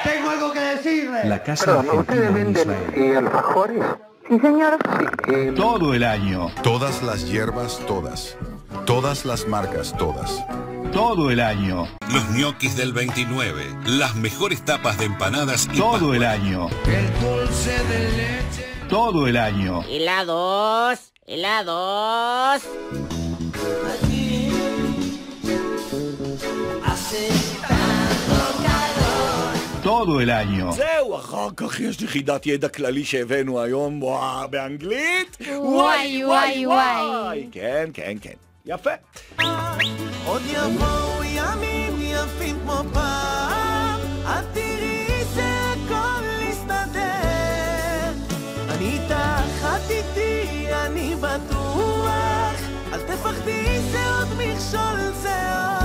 Tengo algo que decirle. La Casa Argentina en Israel. ¿Alfajores? Sí, señor. Sí, Todo el año. Todas las hierbas, todas. Todas las marcas, todas. Todo el año. Los ñoquis del 29. Las mejores tapas de empanadas y Todo el año. El dulce de leche. Todo el año. Helados. Helados. Aquí hace tanto calor. Todo el año. זהו, אחר כך יש לי חידת ידע כללי שהבאנו היום באנגלית. וואי, וואי, וואי. כן, כן, כן. יפה. עוד יבואו ימים יפים כמו פעם, את תראי שהכל יסתדר. אני איתך, את איתי, אני בטוח, אל תפחדי, זה עוד מכשול, זה עוד